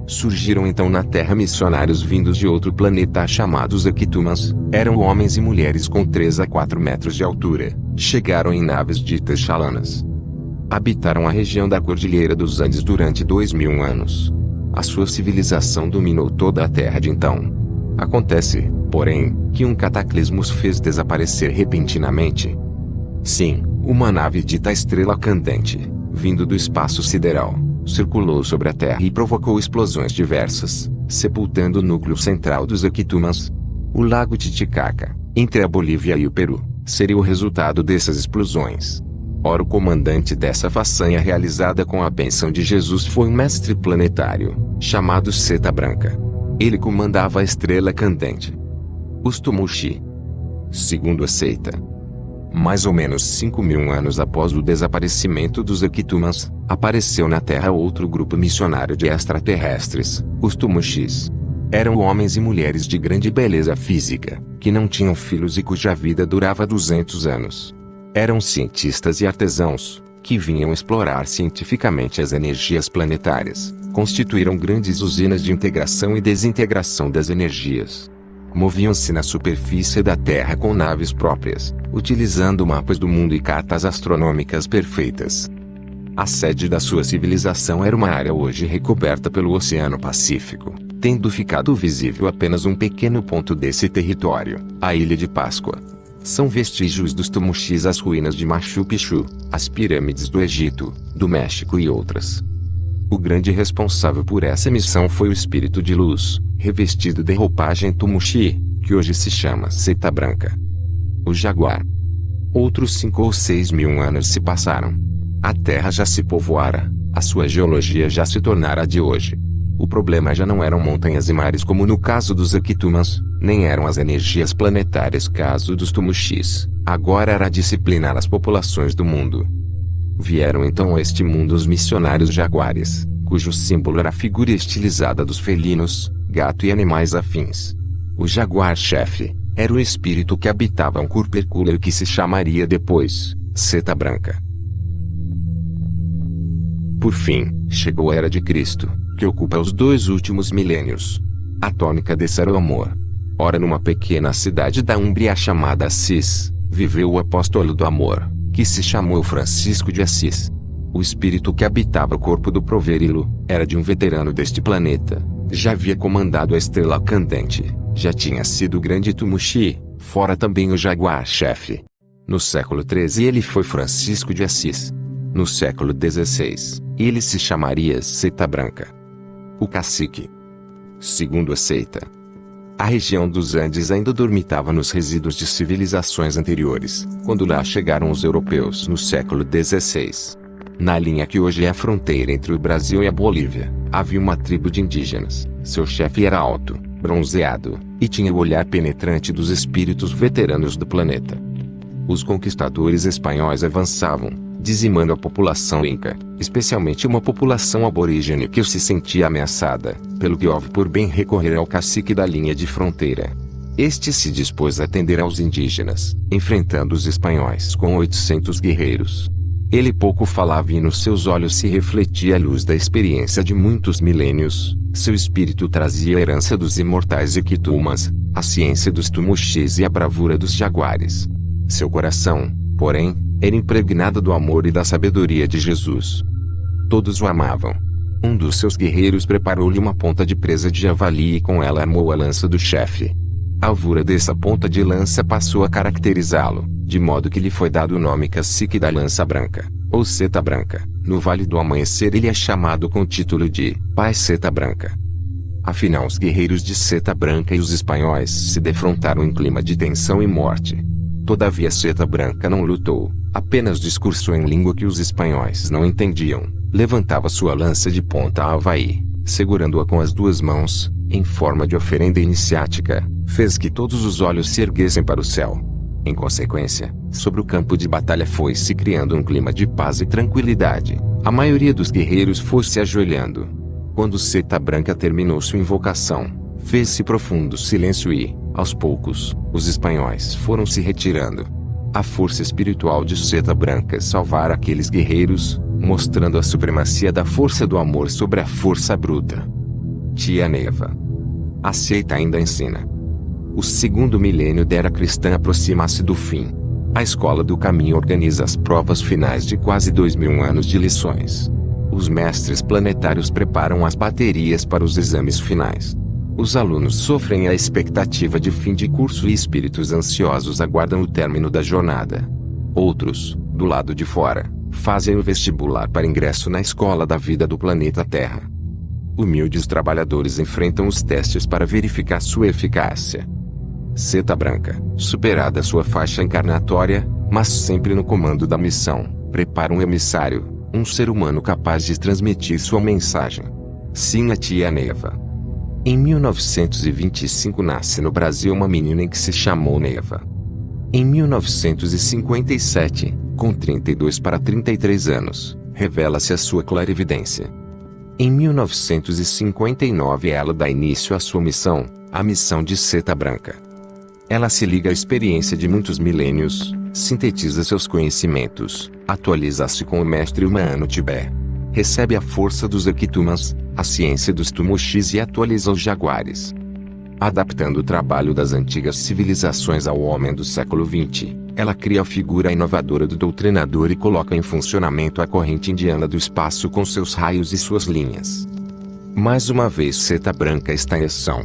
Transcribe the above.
Surgiram então na Terra missionários vindos de outro planeta chamados Equitumas. Eram homens e mulheres com 3 a 4 metros de altura. Chegaram em naves ditas chalanas. Habitaram a região da Cordilheira dos Andes durante 2000 anos. A sua civilização dominou toda a Terra de então. Acontece, porém, que um cataclismo os fez desaparecer repentinamente. Sim, uma nave dita Estrela Cadente, vindo do espaço sideral, circulou sobre a Terra e provocou explosões diversas, sepultando o núcleo central dos Equitumas. O lago Titicaca, entre a Bolívia e o Peru, seria o resultado dessas explosões. Ora, o comandante dessa façanha realizada com a bênção de Jesus foi um mestre planetário, chamado Seta Branca. Ele comandava a Estrela Cadente. Os Tumushi. Segundo a seita, mais ou menos 5.000 anos após o desaparecimento dos Equitumas, apareceu na Terra outro grupo missionário de extraterrestres, os Tumushis. Eram homens e mulheres de grande beleza física, que não tinham filhos e cuja vida durava 200 anos. Eram cientistas e artesãos, que vinham explorar cientificamente as energias planetárias, constituíram grandes usinas de integração e desintegração das energias. Moviam-se na superfície da Terra com naves próprias, utilizando mapas do mundo e cartas astronômicas perfeitas. A sede da sua civilização era uma área hoje recoberta pelo Oceano Pacífico, tendo ficado visível apenas um pequeno ponto desse território, a Ilha de Páscoa. São vestígios dos Tumushis as ruínas de Machu Picchu, as pirâmides do Egito, do México e outras. O grande responsável por essa missão foi o espírito de luz, revestido de roupagem Tumushi, que hoje se chama Seta Branca. O Jaguar. Outros 5 ou 6 mil anos se passaram. A Terra já se povoara, a sua geologia já se tornara a de hoje. O problema já não eram montanhas e mares como no caso dos Equitumas, nem eram as energias planetárias caso dos Tumushis. Agora era disciplinar as populações do mundo. Vieram então a este mundo os missionários jaguares, cujo símbolo era a figura estilizada dos felinos, gato e animais afins. O jaguar-chefe era o espírito que habitava um corpo hercúleo que se chamaria depois Seta Branca. Por fim, chegou a Era de Cristo, que ocupa os 2 últimos milênios. A tônica desse era o amor. Ora, numa pequena cidade da Úmbria chamada Assis, viveu o apóstolo do amor, que se chamou Francisco de Assis. O espírito que habitava o corpo do Proverilo era de um veterano deste planeta, já havia comandado a Estrela Cadente, já tinha sido o grande Tumushi, fora também o jaguar-chefe. No século XIII ele foi Francisco de Assis. No século XVI, ele se chamaria Seta Branca. O cacique. Segundo a seita, a região dos Andes ainda dormitava nos resíduos de civilizações anteriores, quando lá chegaram os europeus no século XVI. Na linha que hoje é a fronteira entre o Brasil e a Bolívia, havia uma tribo de indígenas. Seu chefe era alto, bronzeado, e tinha o olhar penetrante dos espíritos veteranos do planeta. Os conquistadores espanhóis avançavam, dizimando a população inca, especialmente uma população aborígene que se sentia ameaçada, pelo que houve por bem recorrer ao cacique da linha de fronteira. Este se dispôs a atender aos indígenas, enfrentando os espanhóis com 800 guerreiros. Ele pouco falava e nos seus olhos se refletia a luz da experiência de muitos milênios. Seu espírito trazia a herança dos imortais Equitumas, a ciência dos Tumushis e a bravura dos jaguares. Seu coração, porém, era impregnado do amor e da sabedoria de Jesus. Todos o amavam. Um dos seus guerreiros preparou-lhe uma ponta de presa de javali e com ela armou a lança do chefe. A alvura dessa ponta de lança passou a caracterizá-lo, de modo que lhe foi dado o nome Cacique da Lança Branca, ou Seta Branca. No Vale do Amanhecer ele é chamado com o título de Pai Seta Branca. Afinal, os guerreiros de Seta Branca e os espanhóis se defrontaram em clima de tensão e morte. Todavia Seta Branca não lutou, apenas discursou em língua que os espanhóis não entendiam. Levantava sua lança de ponta a Havaí, segurando-a com as 2 mãos, em forma de oferenda iniciática, fez que todos os olhos se erguessem para o céu. Em consequência, sobre o campo de batalha foi-se criando um clima de paz e tranquilidade. A maioria dos guerreiros foi-se ajoelhando. Quando Seta Branca terminou sua invocação, fez-se profundo silêncio e, aos poucos, os espanhóis foram se retirando. A força espiritual de Seta Branca salvara aqueles guerreiros, mostrando a supremacia da força do amor sobre a força bruta. Tia Neva. A seita ainda ensina. O segundo milênio da era cristã aproxima-se do fim. A Escola do Caminho organiza as provas finais de quase 2000 anos de lições. Os mestres planetários preparam as baterias para os exames finais. Os alunos sofrem a expectativa de fim de curso e espíritos ansiosos aguardam o término da jornada. Outros, do lado de fora, fazem o vestibular para ingresso na escola da vida do planeta Terra. Humildes trabalhadores enfrentam os testes para verificar sua eficácia. Seta Branca, superada sua faixa encarnatória, mas sempre no comando da missão, prepara um emissário, um ser humano capaz de transmitir sua mensagem. Sim, a Tia Neva. Em 1925 nasce no Brasil uma menina que se chamou Neva. Em 1957, com 32 para 33 anos, revela-se a sua clarividência. Em 1959 ela dá início à sua missão, a missão de Seta Branca. Ela se liga à experiência de muitos milênios, sintetiza seus conhecimentos, atualiza-se com o mestre humano Tibé. Recebe a força dos Equitumas, a ciência dos Tumuxis e atualiza os Jaguares. Adaptando o trabalho das antigas civilizações ao homem do século XX, ela cria a figura inovadora do doutrinador e coloca em funcionamento a corrente indiana do espaço com seus raios e suas linhas. Mais uma vez Seta Branca está em ação.